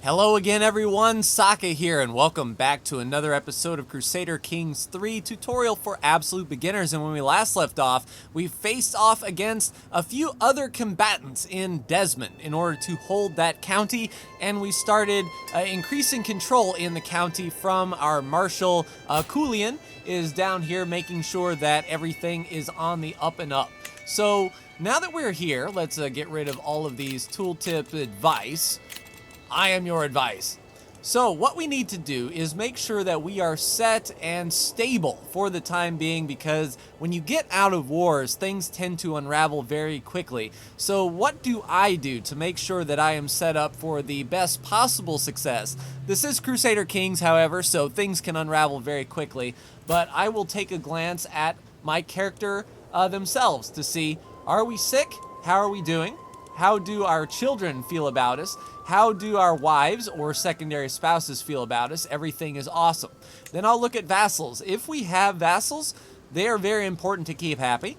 Hello again everyone, Saka here, and welcome back to another episode of Crusader Kings 3 tutorial for absolute beginners. And when we last left off, we faced off against a few other combatants in Desmond in order to hold that county, and we started increasing control in the county from our Marshal. Kulian is down here making sure that everything is on the up and up. So now that we're here, let's get rid of all of these tooltip advice. I am your advice. So what we need to do is make sure that we are set and stable for the time being, because when you get out of wars, things tend to unravel very quickly. So what do I do to make sure that I am set up for the best possible success? This is Crusader Kings, however, so things can unravel very quickly, but I will take a glance at my character themselves to see, are we sick? How are we doing? How do our children feel about us? How do our wives or secondary spouses feel about us? Everything is awesome. Then I'll look at vassals. If we have vassals, they are very important to keep happy.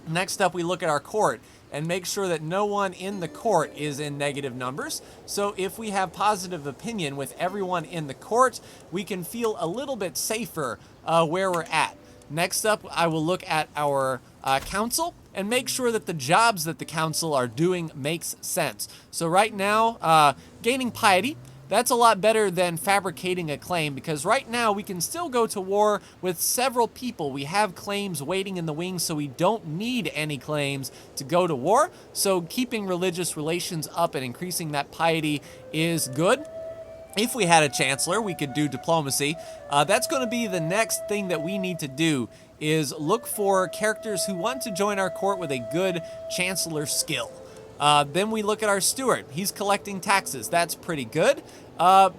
Next up, we look at our court and make sure that no one in the court is in negative numbers. So if we have positive opinion with everyone in the court, we can feel a little bit safer where we're at. Next up, I will look at our council and make sure that the jobs that the council are doing makes sense. So right now, gaining piety, that's a lot better than fabricating a claim, because right now we can still go to war with several people. We have claims waiting in the wings, so we don't need any claims to go to war. So keeping religious relations up and increasing that piety is good. If we had a chancellor, we could do diplomacy. That's going to be the next thing that we need to do, is look for characters who want to join our court with a good chancellor skill. Then we look at our steward. He's collecting taxes. That's pretty good.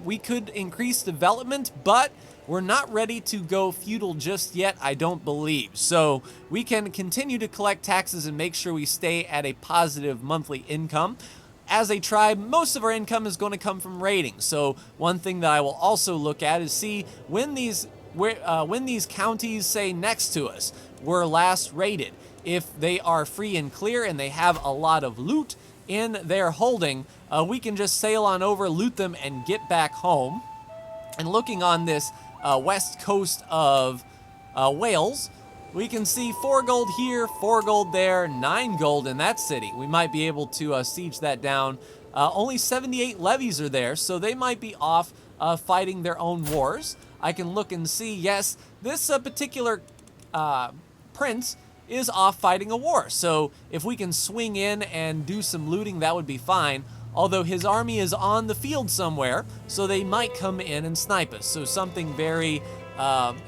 We could increase development, but we're not ready to go feudal just yet, I don't believe. So we can continue to collect taxes and make sure we stay at a positive monthly income. As a tribe, most of our income is going to come from raiding. So one thing that I will also look at is see when these counties say next to us were last raided. If they are free and clear and they have a lot of loot in their holding, we can just sail on over, loot them, and get back home. And looking on this west coast of Wales, we can see 4 gold here, 4 gold there, 9 gold in that city. We might be able to siege that down. Only 78 levies are there, so they might be off fighting their own wars. I can look and see, yes, this particular prince is off fighting a war. So if we can swing in and do some looting, that would be fine. Although his army is on the field somewhere, so they might come in and snipe us. So something very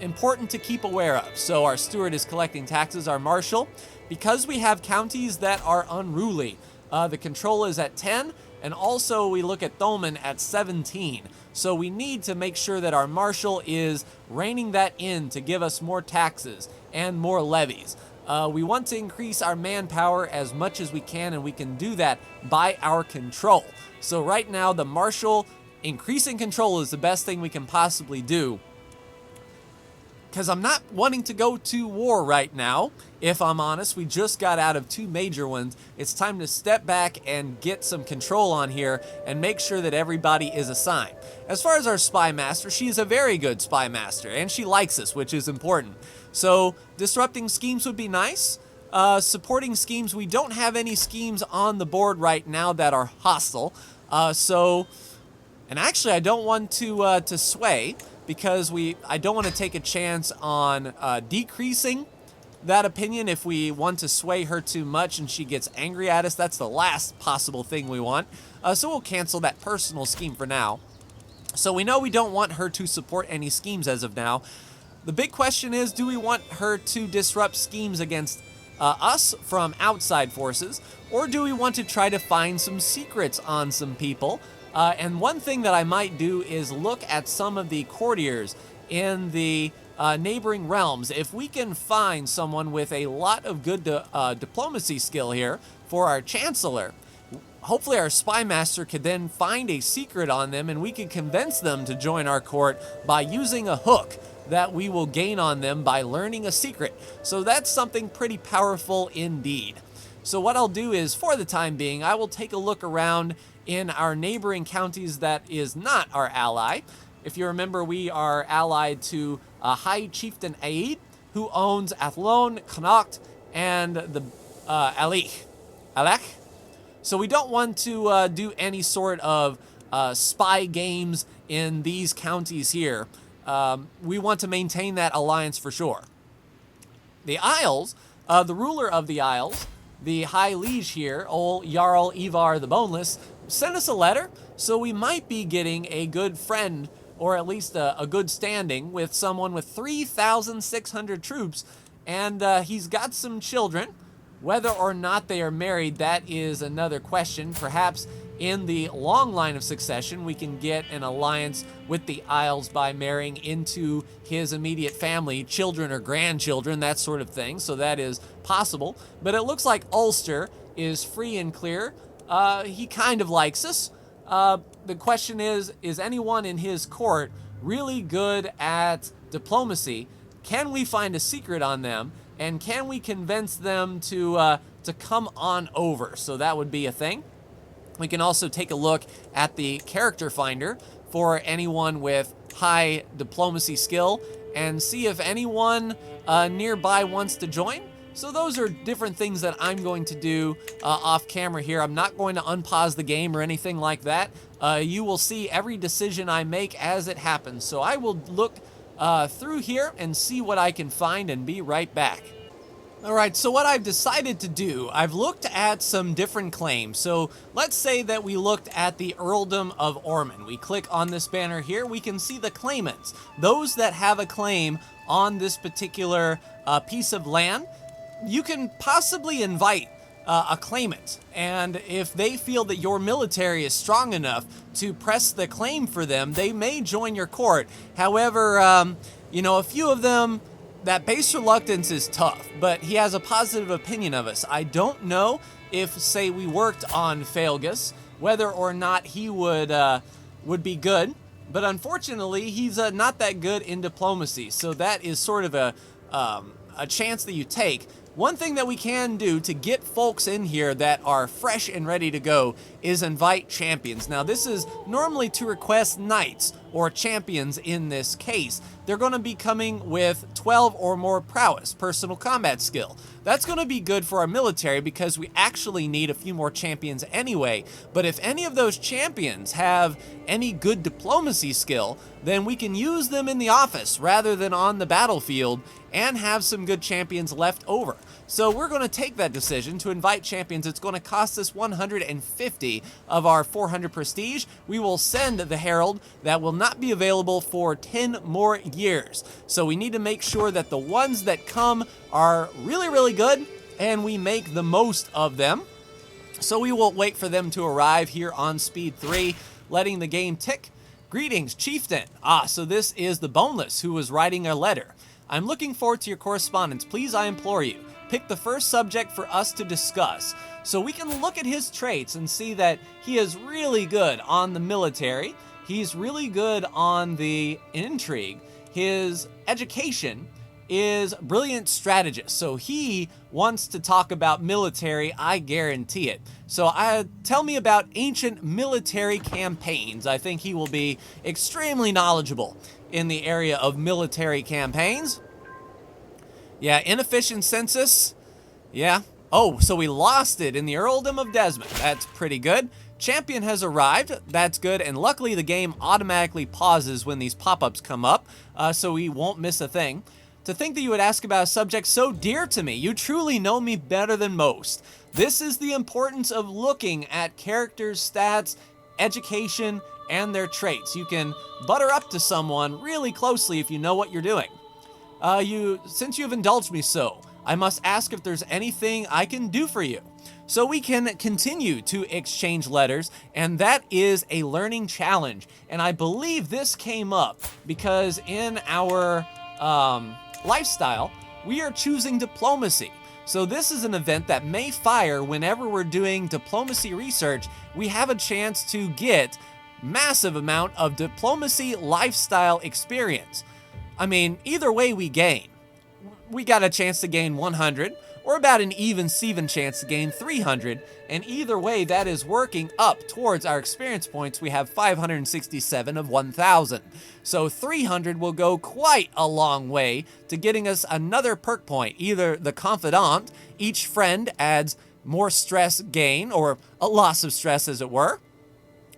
important to keep aware of. So our steward is collecting taxes, our marshal. Because we have counties that are unruly, the control is at 10, and also we look at Thoman at 17. So we need to make sure that our marshal is reining that in to give us more taxes and more levies. We want to increase our manpower as much as we can, and we can do that by our control. So right now, the marshal increasing control is the best thing we can possibly do, because I'm not wanting to go to war right now. If I'm honest, we just got out of 2 major ones. It's time to step back and get some control on here and make sure that everybody is assigned. As far as our spy master, she is a very good spy master, and she likes us, which is important. So disrupting schemes would be nice. Supporting schemes, we don't have any schemes on the board right now that are hostile. And actually I don't want to sway, because I don't want to take a chance on decreasing that opinion. If we want to sway her too much and she gets angry at us, that's the last possible thing we want. So we'll cancel that personal scheme for now. So we know we don't want her to support any schemes as of now. The big question is, do we want her to disrupt schemes against us from outside forces, or do we want to try to find some secrets on some people? And one thing that I might do is look at some of the courtiers in the neighboring realms. If we can find someone with a lot of good diplomacy skill here for our chancellor, hopefully our spy master could then find a secret on them, and we can convince them to join our court by using a hook that we will gain on them by learning a secret. So that's something pretty powerful indeed. So what I'll do is, for the time being, I will take a look around in our neighboring counties that is not our ally. If you remember, we are allied to High Chieftain Aid, who owns Athlone, Connacht, and the Alec. So we don't want to do any sort of spy games in these counties here. We want to maintain that alliance for sure. The Isles, the ruler of the Isles, the High Liege here, old Jarl Ivar the Boneless, sent us a letter, so we might be getting a good friend, or at least a good standing, with someone with 3,600 troops, and he's got some children. Whether or not they are married, that is another question. Perhaps in the long line of succession, we can get an alliance with the Isles by marrying into his immediate family, children or grandchildren, that sort of thing. So that is possible. But it looks like Ulster is free and clear. He kind of likes us. The question is anyone in his court really good at diplomacy? Can we find a secret on them? And can we convince them to come on over? So that would be a thing. We can also take a look at the character finder for anyone with high diplomacy skill and see if anyone nearby wants to join. So those are different things that I'm going to do off camera here. I'm not going to unpause the game or anything like that. You will see every decision I make as it happens. So I will look through here and see what I can find and be right back. All right, so what I've decided to do, I've looked at some different claims. So let's say that we looked at the Earldom of Ormond. We click on this banner here, we can see the claimants, those that have a claim on this particular piece of land. You can possibly invite a claimant, and if they feel that your military is strong enough to press the claim for them, they may join your court. However, you know, a few of them, that base reluctance is tough, but he has a positive opinion of us. I don't know if, say, we worked on Faelgus, whether or not he would be good, but unfortunately, he's not that good in diplomacy, so that is sort of a chance that you take. One thing that we can do to get folks in here that are fresh and ready to go is invite champions. Now, this is normally to request knights or champions in this case. They're going to be coming with 12 or more prowess, personal combat skill. That's going to be good for our military because we actually need a few more champions anyway. But if any of those champions have any good diplomacy skill, then we can use them in the office rather than on the battlefield and have some good champions left over. So we're going to take that decision to invite champions. It's going to cost us 150 of our 400 prestige. We will send the Herald. That will not be available for 10 more years. So we need to make sure that the ones that come are really, really good and we make the most of them. So we will wait for them to arrive here on speed 3, letting the game tick. Greetings, Chieftain. So this is the Boneless who was writing a letter. I'm looking forward to your correspondence. Please, I implore you, pick the first subject for us to discuss. So we can look at his traits and see that he is really good on the military. He's really good on the intrigue. His education is brilliant strategist. So he wants to talk about military, I guarantee it. So tell me about ancient military campaigns. I think he will be extremely knowledgeable in the area of military campaigns. Yeah, inefficient census. Yeah. Oh, so we lost it in the Earldom of Desmond. That's pretty good. Champion has arrived. That's good. And luckily the game automatically pauses when these pop-ups come up, so we won't miss a thing. To think that you would ask about a subject so dear to me. You truly know me better than most. This is the importance of looking at characters' stats, education, and their traits. You can butter up to someone really closely if you know what you're doing. Since you've indulged me so, I must ask if there's anything I can do for you. So we can continue to exchange letters, and that is a learning challenge. And I believe this came up because in our lifestyle, we are choosing diplomacy. So this is an event that may fire whenever we're doing diplomacy research. We have a chance to get massive amount of diplomacy lifestyle experience. I mean, either way we gain. We got a chance to gain 100, or about an even-Steven chance to gain 300, and either way, that is working up towards our experience points. We have 567 of 1,000. So 300 will go quite a long way to getting us another perk point, either the Confidant, each friend adds more stress gain, or a loss of stress as it were.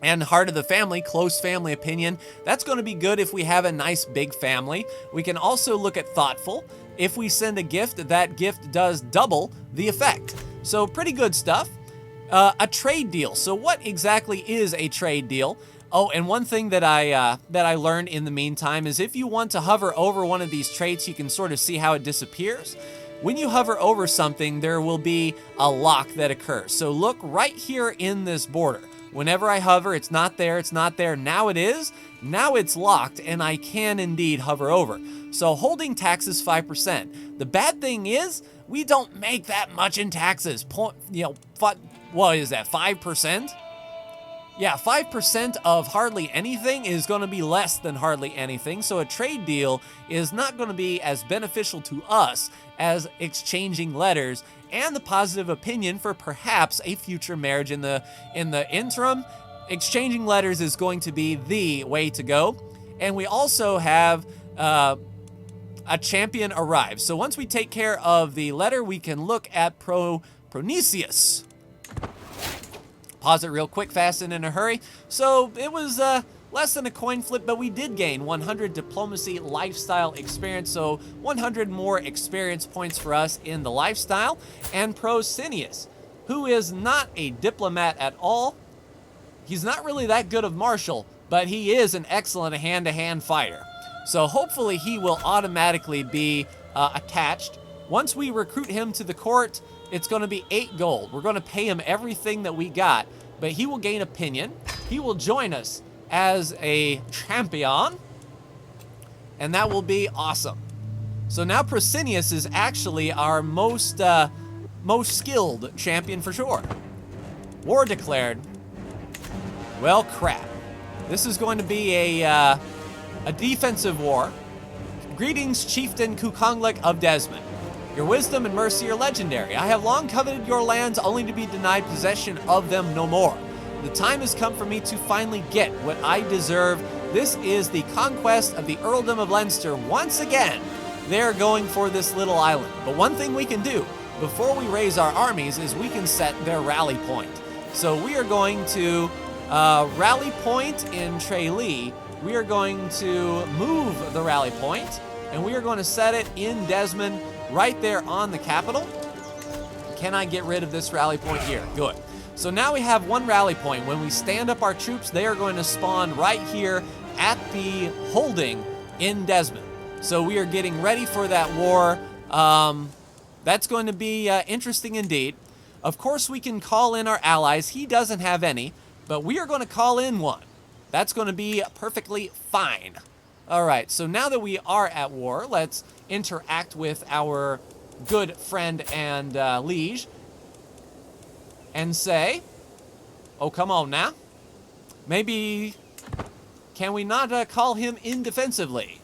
And Heart of the Family, close family opinion, that's going to be good if we have a nice big family. We can also look at Thoughtful. If we send a gift, that gift does double the effect. So pretty good stuff. A trade deal. So what exactly is a trade deal? Oh, and one thing that I learned in the meantime is if you want to hover over one of these traits, you can sort of see how it disappears. When you hover over something, there will be a lock that occurs. So look right here in this border. Whenever I hover, it's not there, it's not there. Now it is. Now it's locked, and I can indeed hover over. So holding tax is 5%. The bad thing is, we don't make that much in taxes. What is that, 5%? Yeah, 5% of hardly anything is going to be less than hardly anything, so a trade deal is not going to be as beneficial to us as exchanging letters and the positive opinion for perhaps a future marriage. In the interim, exchanging letters is going to be the way to go. And we also have a champion arrive. So once we take care of the letter, we can look at Pronesius. Pause it real quick, fast, and in a hurry. So it was less than a coin flip, but we did gain 100 diplomacy lifestyle experience, so 100 more experience points for us in the lifestyle. And Prosinius, who is not a diplomat at all. He's not really that good of martial, but he is an excellent hand-to-hand fighter. So hopefully he will automatically be attached. Once we recruit him to the court, it's going to be 8 gold. We're going to pay him everything that we got, but he will gain opinion. He will join us as a champion, and that will be awesome. So now Prosinius is actually our most skilled champion for sure. War declared. Well, crap. This is going to be a defensive war. Greetings, Chieftain Kukonglik of Desmond. Your wisdom and mercy are legendary. I have long coveted your lands only to be denied possession of them no more. The time has come for me to finally get what I deserve. This is the conquest of the Earldom of Leinster once again. They're going for this little island. But one thing we can do before we raise our armies is we can set their rally point. So we are going to rally point in Tralee. We are going to move the rally point, and we are going to set it in Desmond right there on the capital. Can I get rid of this rally point here? Good. So now we have one rally point. When we stand up our troops, they are going to spawn right here at the holding in Desmond. So we are getting ready for that war. That's going to be interesting indeed. Of course, we can call in our allies. He doesn't have any, but we are going to call in one. That's going to be perfectly fine. All right, so now that we are at war, let's interact with our good friend and liege and say, oh, come on now. Maybe, can we not call him in defensively?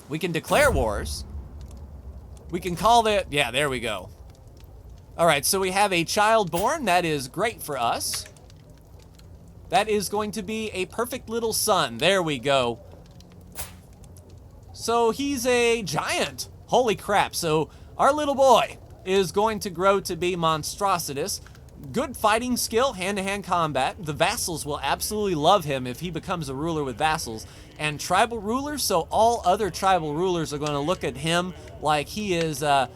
We can declare wars. We can call that, yeah, there we go. All right, so we have a child born. That is great for us. That is going to be a perfect little son. There we go. So he's a giant. Holy crap. So our little boy is going to grow to be monstrositus. Good fighting skill, hand-to-hand combat. The vassals will absolutely love him if he becomes a ruler with vassals. And tribal rulers, so all other tribal rulers are going to look at him like he is the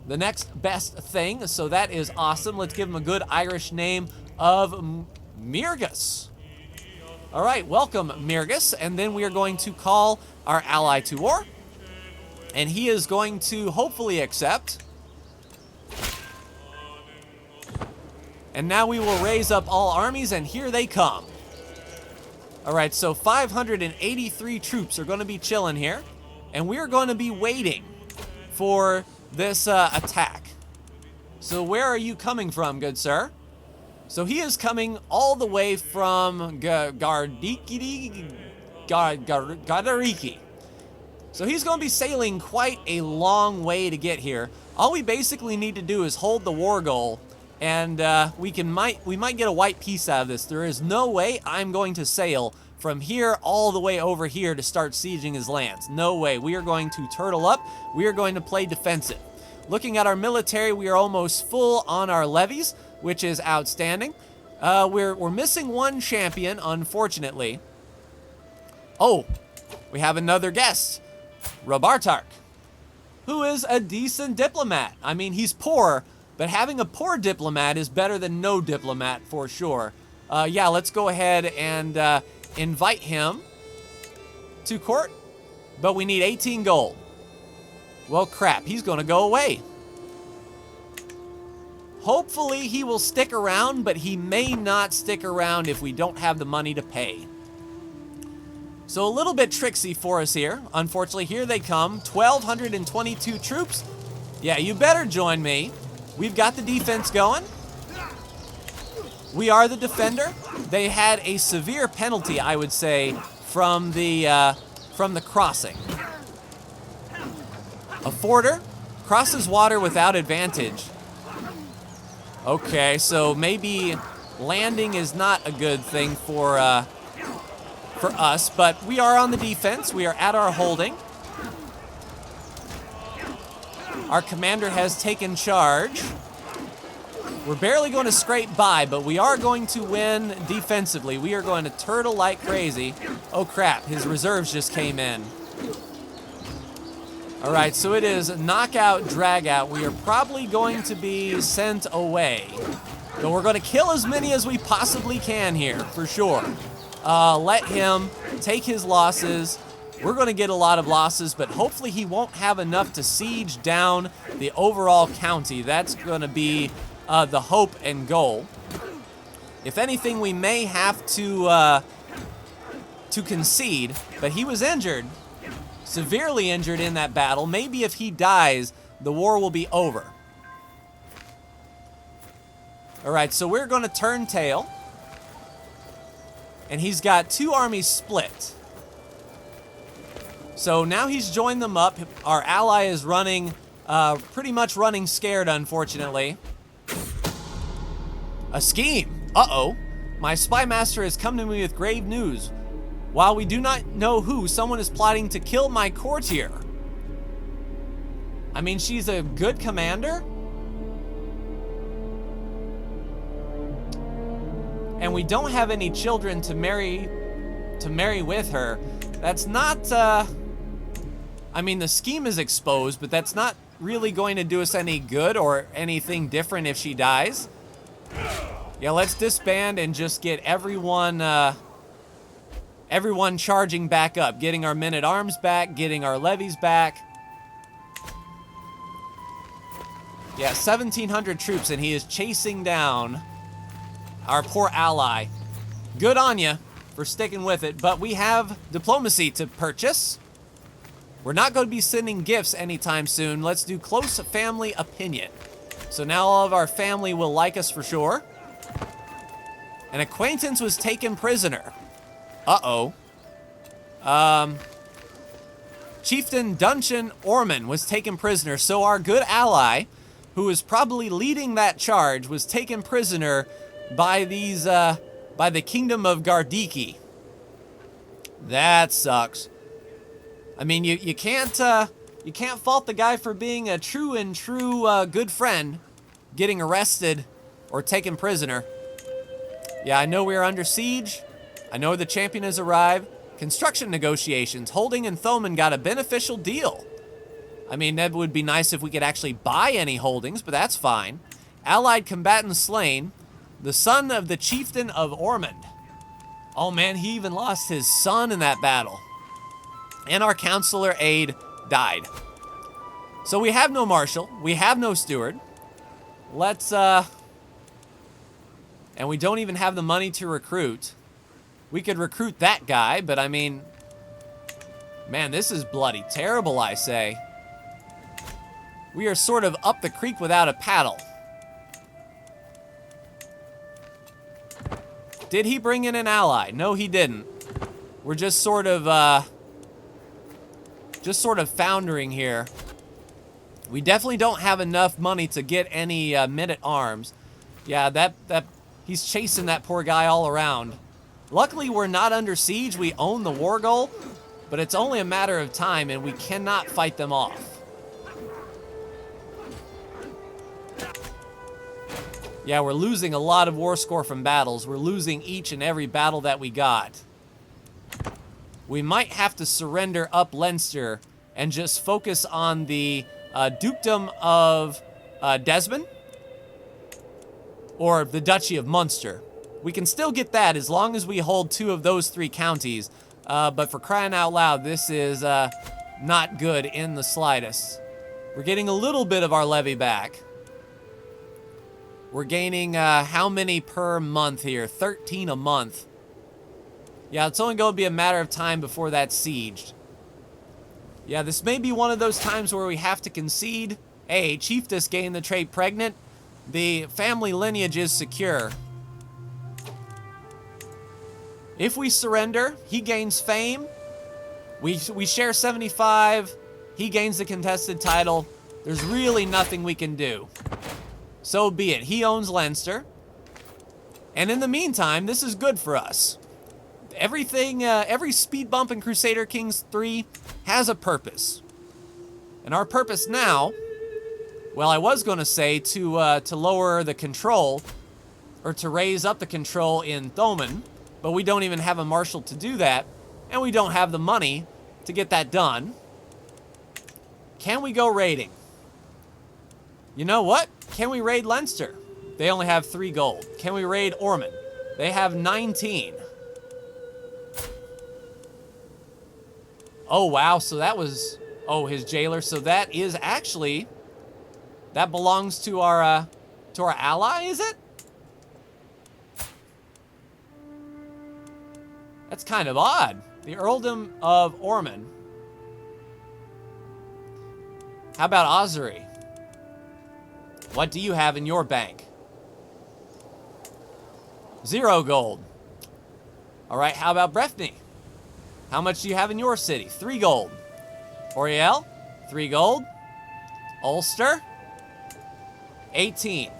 next best thing. So that is awesome. Let's give him a good Irish name of Mirgus. All right, welcome, Mirgus. And then we are going to call our ally to war. And he is going to hopefully accept. And now we will raise up all armies, and here they come. All right, so 583 troops are going to be chilling here. And we're going to be waiting for this attack. So where are you coming from, good sir? So he is coming all the way from Gardariki. So he's going to be sailing quite a long way to get here. All we basically need to do is hold the war goal, and we might get a white piece out of this. There is no way I'm going to sail from here all the way over here to start sieging his lands. No way. We are going to turtle up. We are going to play defensive. Looking at our military, we are almost full on our levies, which is outstanding. We're missing one champion, unfortunately. Oh, we have another guest, Robartark, who is a decent diplomat. I mean, he's poor, but having a poor diplomat is better than no diplomat for sure. Yeah, let's go ahead and invite him to court, but we need 18 gold. Well, crap, he's going to go away. Hopefully he will stick around, but he may not stick around if we don't have the money to pay. So a little bit tricksy for us here. Unfortunately, here they come. 1,222 troops. Yeah, you better join me. We've got the defense going. We are the defender. They had a severe penalty, I would say, from the crossing. A forder crosses water without advantage. Okay, so maybe landing is not a good thing for us, but we are on the defense. We are at our holding. Our commander has taken charge. We're barely going to scrape by, but we are going to win defensively. We are going to turtle like crazy. Oh crap, his reserves just came in. All right, so it is knockout, drag out. We are probably going to be sent away. But we're going to kill as many as we possibly can here, for sure. Let him take his losses. We're going to get a lot of losses, but hopefully he won't have enough to siege down the overall county. That's going to be the hope and goal. If anything, we may have to concede, but he was injured. Severely injured in that battle. Maybe if he dies, the war will be over. All right, so we're going to turn tail. And he's got two armies split. So now he's joined them up. Our ally is running, pretty much running scared, unfortunately. A scheme. Uh-oh. My spy master has come to me with grave news. While we do not know who, someone is plotting to kill my courtier. I mean, she's a good commander. And we don't have any children to marry with her. That's not, I mean, the scheme is exposed, but that's not really going to do us any good or anything different if she dies. Yeah, let's disband and just get everyone charging back up, getting our men-at-arms back, getting our levies back. Yeah, 1,700 troops, and he is chasing down our poor ally. Good on you for sticking with it, but we have diplomacy to purchase. We're not going to be sending gifts anytime soon. Let's do close family opinion. So now all of our family will like us for sure. An acquaintance was taken prisoner. Uh-oh. Chieftain Duncan Orman was taken prisoner, so our good ally, who is probably leading that charge, was taken prisoner by these, by the Kingdom of Gardiki. That sucks. I mean, you can't fault the guy for being a true good friend, getting arrested or taken prisoner. Yeah, I know we are under siege. I know the champion has arrived. Construction negotiations. Holding and Thoman got a beneficial deal. I mean, that would be nice if we could actually buy any holdings, but that's fine. Allied combatant slain. The son of the chieftain of Ormond. Oh man, he even lost his son in that battle. And our counselor aide died. So we have no marshal. We have no steward. Let's, and we don't even have the money to recruit. We could recruit that guy, but I mean, man, this is bloody terrible, I say. We are sort of up the creek without a paddle. Did he bring in an ally? No, he didn't. We're just sort of, just sort of foundering here. We definitely don't have enough money to get any men-at-arms. Yeah, he's chasing that poor guy all around. Luckily, we're not under siege. We own the war goal, but it's only a matter of time, and we cannot fight them off. Yeah, we're losing a lot of war score from battles. We're losing each and every battle that we got. We might have to surrender up Leinster and just focus on the dukedom of Desmond or the duchy of Munster. We can still get that as long as we hold 2 of those 3 counties. But for crying out loud, this is not good in the slightest. We're getting a little bit of our levy back. We're gaining how many per month here? 13 a month. Yeah, it's only going to be a matter of time before that's sieged. Yeah, this may be one of those times where we have to concede. Hey, Chiefess gained the trait pregnant. The family lineage is secure. If we surrender, he gains fame. We share 75. He gains the contested title. There's really nothing we can do. So be it. He owns Leinster. And in the meantime, this is good for us. Everything, every speed bump in Crusader Kings 3 has a purpose. And our purpose now, well, I was going to say to lower the control, or to raise up the control in Thoman, but we don't even have a marshal to do that, and we don't have the money to get that done. Can we go raiding? You know what? Can we raid Leinster? They only have 3 gold. Can we raid Ormond? They have 19. Oh, wow. So that was... Oh, his jailer. So that is actually... That belongs to our ally, is it? That's kind of odd. The Earldom of Ormond. How about Ossory? What do you have in your bank? 0 gold. All right, how about Breffni? How much do you have in your city? 3 gold. Oriel? 3 gold. Ulster? 18.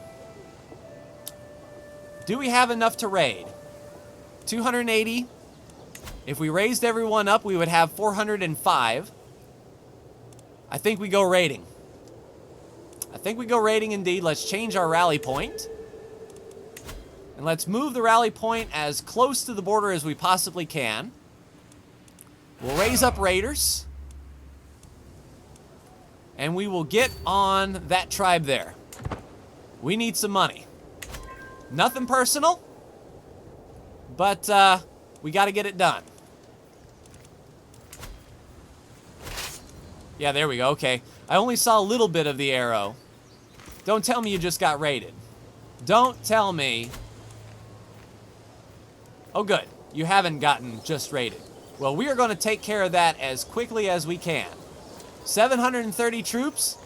Do we have enough to raid? 280. If we raised everyone up, we would have 405. I think we go raiding. I think we go raiding indeed. Let's change our rally point. And let's move the rally point as close to the border as we possibly can. We'll raise up raiders. And we will get on that tribe there. We need some money. Nothing personal. But we got to get it done. Yeah, there we go. Okay. I only saw a little bit of the arrow. Don't tell me you just got raided. Don't tell me. Oh, good. You haven't gotten just raided. Well, we are going to take care of that as quickly as we can. 730 troops?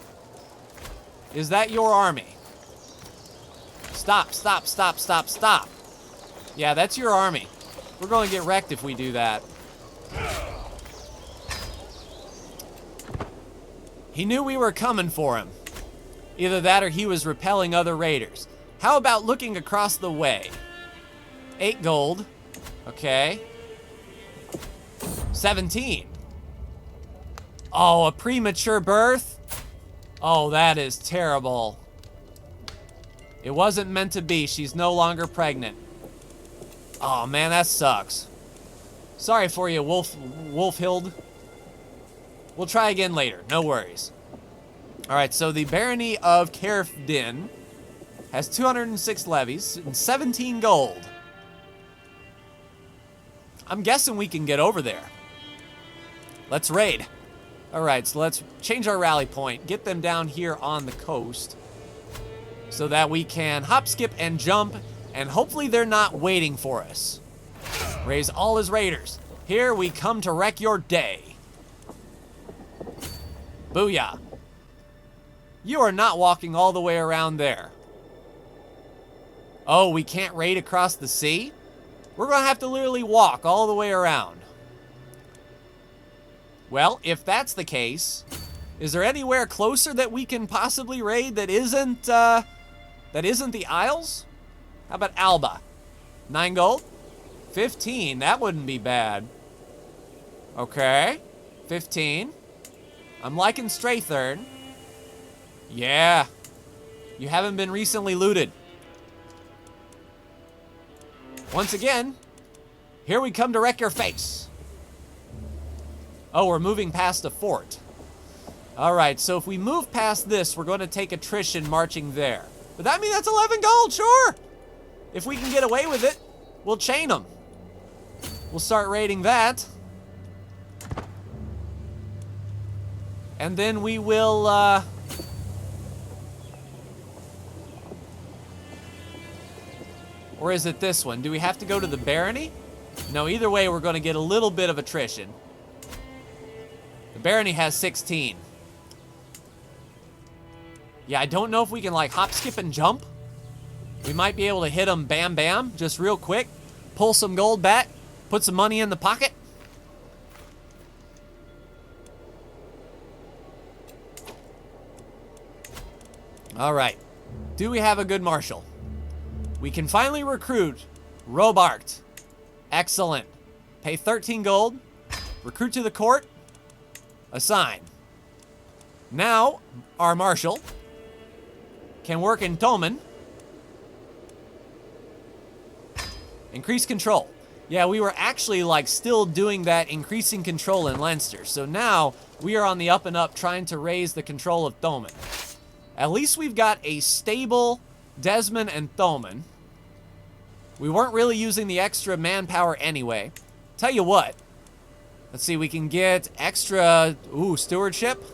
Is that your army? Stop, stop, stop, stop, stop. Yeah, that's your army. We're going to get wrecked if we do that. He knew we were coming for him. Either that or he was repelling other raiders. How about looking across the way? 8 gold. Okay. 17. Oh, a premature birth? Oh, that is terrible. It wasn't meant to be. She's no longer pregnant. Oh, man, that sucks. Sorry for you, Wolfhild. We'll try again later. No worries. All right, so the Barony of Carefdin has 206 levies and 17 gold. I'm guessing we can get over there. Let's raid. All right, so let's change our rally point, get them down here on the coast so that we can hop, skip, and jump, and hopefully they're not waiting for us. Raise all his raiders. Here we come to wreck your day. Booyah. You are not walking all the way around there. Oh, we can't raid across the sea? We're going to have to literally walk all the way around. Well, if that's the case, is there anywhere closer that we can possibly raid that isn't the Isles? How about Alba? 9 gold? 15, that wouldn't be bad. Okay, 15. I'm liking Strathern. Yeah, you haven't been recently looted. Once again, here we come to wreck your face. Oh, we're moving past a fort. All right, so if we move past this, we're going to take attrition marching there. But that means that's 11 gold, sure. If we can get away with it, we'll chain them. We'll start raiding that. And then we will, or is it this one? Do we have to go to the barony? No, either way, we're going to get a little bit of attrition. The barony has 16. Yeah, I don't know if we can, like, hop, skip, and jump. We might be able to hit them bam, bam, just real quick. Pull some gold back. Put some money in the pocket. All right. Do we have a good marshal? We can finally recruit Robart. Excellent. Pay 13 gold. Recruit to the court. Assign. Now, our marshal can work in Toman. Increase control. Yeah, we were actually like still doing that increasing control in Leinster. So now we are on the up and up trying to raise the control of Thomond. At least we've got a stable Desmond and Thomond. We weren't really using the extra manpower anyway. Tell you what. Let's see, we can get extra, stewardship.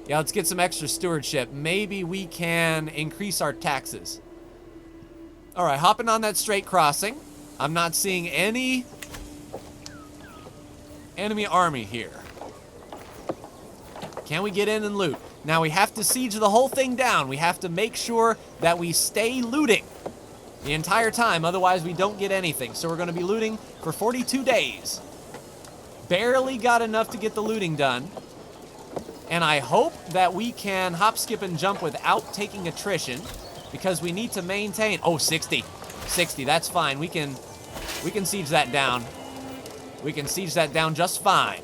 Yeah, let's get some extra stewardship. Maybe we can increase our taxes. All right, hopping on that straight crossing. I'm not seeing any enemy army here. Can we get in and loot? Now we have to siege the whole thing down. We have to make sure that we stay looting the entire time, otherwise we don't get anything. So we're going to be looting for 42 days. Barely got enough to get the looting done. And I hope that we can hop, skip, and jump without taking attrition, because we need to maintain... Oh, 60. 60, that's fine. We can siege that down. We can siege that down just fine.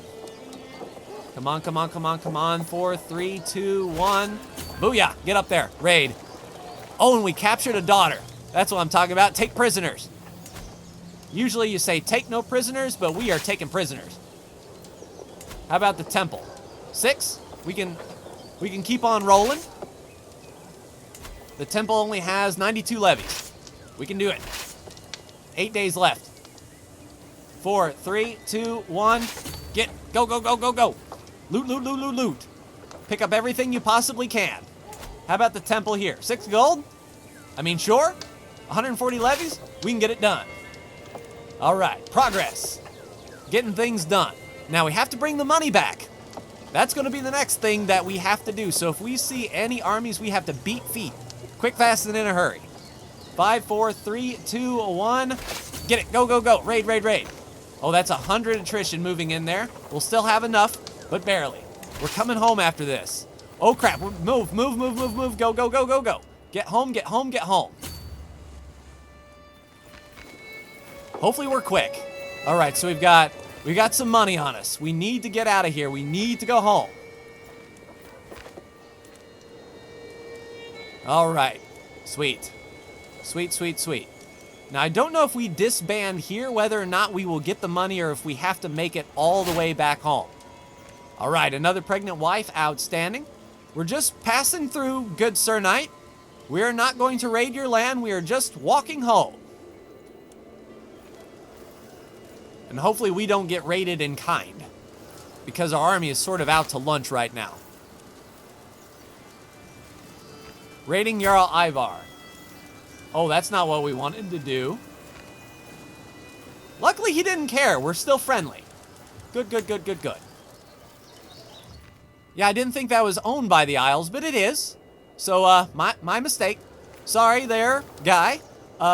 Come on, come on, come on, come on. 4, 3, 2, 1. Booyah! Get up there. Raid. Oh, and we captured a daughter. That's what I'm talking about. Take prisoners. Usually you say take no prisoners, but we are taking prisoners. How about the temple? 6? We can keep on rolling. The temple only has 92 levies. We can do it. 8 days left. 4, 3, 2, 1. Go, go, go, go, go. Loot, loot, loot, loot, loot. Pick up everything you possibly can. How about the temple here? 6 gold? I mean, sure. 140 levies? We can get it done. All right, progress. Getting things done. Now we have to bring the money back. That's going to be the next thing that we have to do. So if we see any armies, we have to beat feet. Quick, fast, and in a hurry. 5, 4, 3, 2, 1. Get it. Go, go, go. Raid, raid, raid. Oh, that's 100 attrition moving in there. We'll still have enough, but barely. We're coming home after this. Oh, crap. Move, move, move, move, move. Go, go, go, go, go. Get home, get home, get home. Hopefully we're quick. All right, so we got some money on us. We need to get out of here. We need to go home. All right. Sweet. Sweet, sweet, sweet. Now, I don't know if we disband here, whether or not we will get the money or if we have to make it all the way back home. All right, another pregnant wife. Outstanding. We're just passing through, good Sir Knight. We are not going to raid your land. We are just walking home. And hopefully we don't get raided in kind, because our army is sort of out to lunch right now. Raiding Jarl Ivar. Oh, that's not what we wanted to do. Luckily, he didn't care. We're still friendly. Good, good, good, good, good. Yeah, I didn't think that was owned by the Isles, but it is. So, my mistake. Sorry there, guy.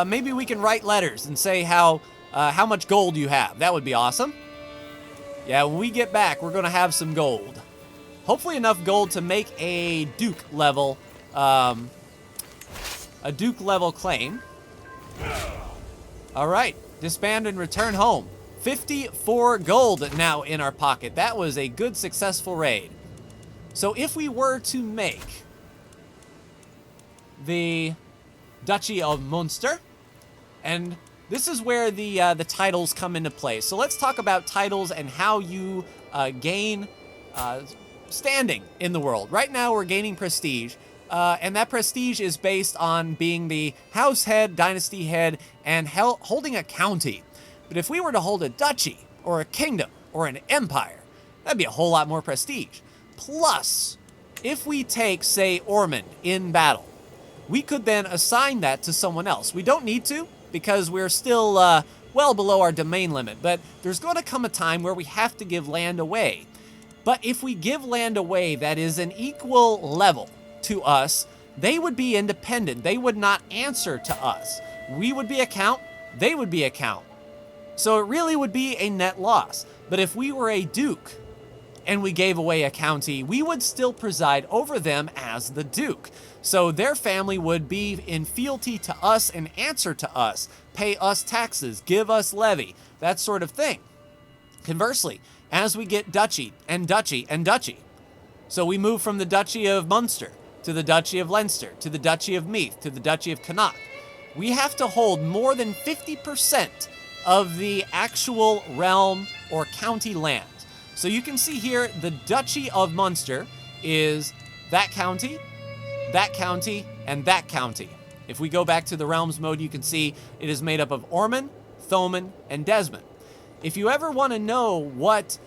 Maybe we can write letters and say how much gold you have. That would be awesome. Yeah, when we get back, we're going to have some gold. Hopefully enough gold to make a Duke level claim. All right, disband and return home. 54 gold now in our pocket. That was a good, successful raid. So if we were to make the Duchy of Munster, and this is where the titles come into play. So let's talk about titles and how you gain standing in the world. Right now we're gaining prestige, and that prestige is based on being the house head, dynasty head, and holding a county. But if we were to hold a duchy, or a kingdom, or an empire, that'd be a whole lot more prestige. Plus, if we take, say, Ormond in battle, we could then assign that to someone else. We don't need to, because we're still well below our domain limit, but there's going to come a time where we have to give land away. But if we give land away that is an equal level to us, they would be independent. They would not answer to us. We would be a count, they would be a count. So it really would be a net loss. But if we were a duke and we gave away a county, we would still preside over them as the duke. So their family would be in fealty to us and answer to us, pay us taxes, give us levy, that sort of thing. Conversely, as we get duchy and duchy and duchy, so we move from the Duchy of Munster to the Duchy of Leinster to the Duchy of Meath to the Duchy of Connaught, we have to hold more than 50% of the actual realm or county land. So you can see here the Duchy of Munster is that county, and that county. If we go back to the realms mode, you can see it is made up of Ormond, Thomond, and Desmond. If you ever want to know what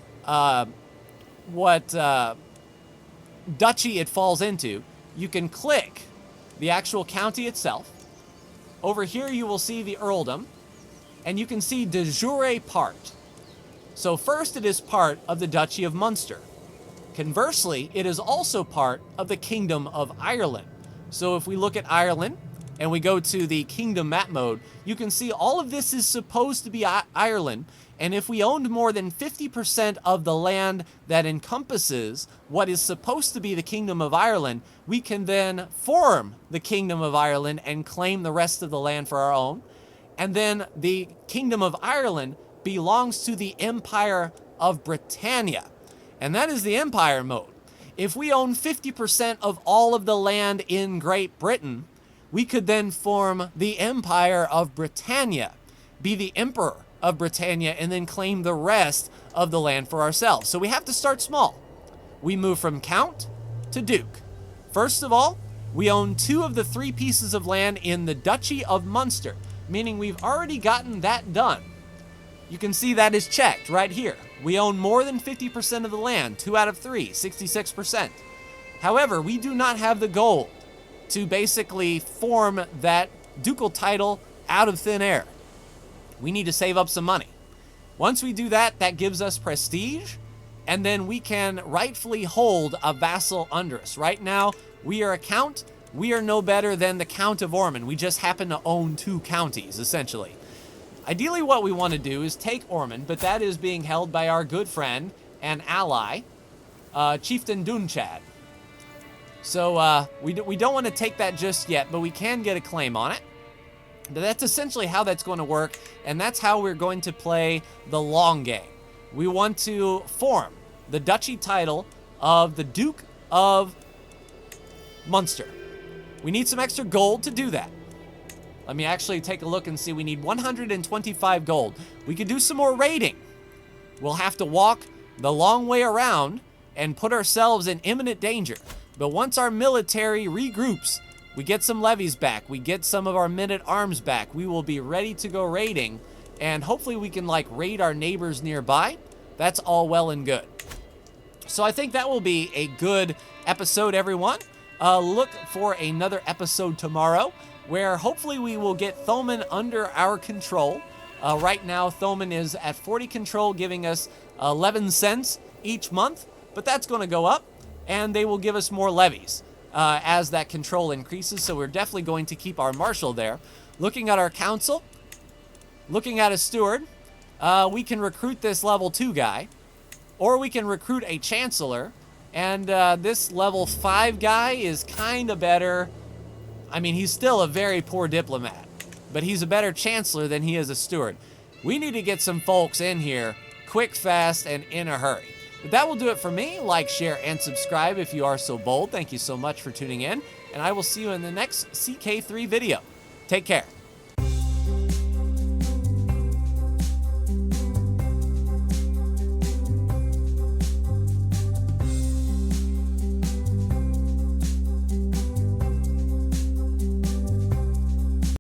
duchy it falls into, you can click the actual county itself. Over here you will see the earldom, and you can see de jure part. So first it is part of the Duchy of Munster. Conversely, it is also part of the Kingdom of Ireland. So if we look at Ireland and we go to the Kingdom map mode, you can see all of this is supposed to be Ireland. And if we owned more than 50% of the land that encompasses what is supposed to be the Kingdom of Ireland, we can then form the Kingdom of Ireland and claim the rest of the land for our own. And then the Kingdom of Ireland belongs to the Empire of Britannia. And that is the Empire mode. If we own 50% of all of the land in Great Britain, we could then form the Empire of Britannia, be the Emperor of Britannia, and then claim the rest of the land for ourselves. So we have to start small. We move from Count to Duke. First of all, we own 2 of the 3 pieces of land in the Duchy of Munster, meaning we've already gotten that done. You can see that is checked right here. We own more than 50% of the land, 2 out of 3, 66%. However, we do not have the gold to basically form that ducal title out of thin air. We need to save up some money. Once we do that, that gives us prestige, and then we can rightfully hold a vassal under us. Right now, we are a count. We are no better than the Count of Ormond. We just happen to own 2 counties, essentially. Ideally, what we want to do is take Ormond, but that is being held by our good friend and ally, Chieftain Dunchad. So we don't want to take that just yet, but we can get a claim on it. But that's essentially how that's going to work, and that's how we're going to play the long game. We want to form the duchy title of the Duke of Munster. We need some extra gold to do that. Let me actually take a look and see. We need 125 gold. We could do some more raiding. We'll have to walk the long way around and put ourselves in imminent danger. But once our military regroups, we get some levies back, we get some of our men-at-arms back, we will be ready to go raiding, and hopefully we can raid our neighbors nearby. That's all well and good. So I think that will be a good episode, everyone. Look for another episode tomorrow, where hopefully we will get Thomond under our control. Right now, Thomond is at 40 control, giving us 11 cents each month, but that's going to go up, and they will give us more levies as that control increases, so we're definitely going to keep our marshal there. Looking at our council, looking at a steward, we can recruit this level 2 guy, or we can recruit a chancellor. And this level 5 guy is kind of better. I mean, he's still a very poor diplomat, but he's a better chancellor than he is a steward. We need to get some folks in here quick, fast, and in a hurry. But that will do it for me. Like, share, and subscribe if you are so bold. Thank you so much for tuning in, and I will see you in the next CK3 video. Take care.